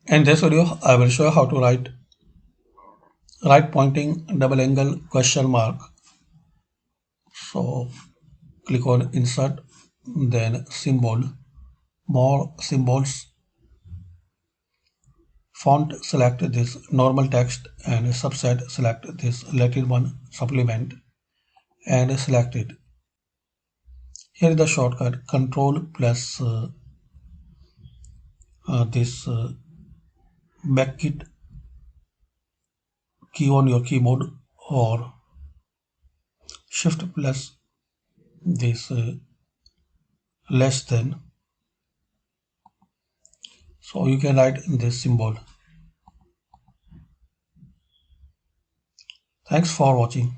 In this video, I will show you how to write right pointing double angle question mark. So click on insert, then symbol, more symbols, font select this normal text and subset select this Latin one supplement and select it. Here is the shortcut Control plus this back key on your keyboard or shift plus this less than, so you can write this symbol. Thanks for watching.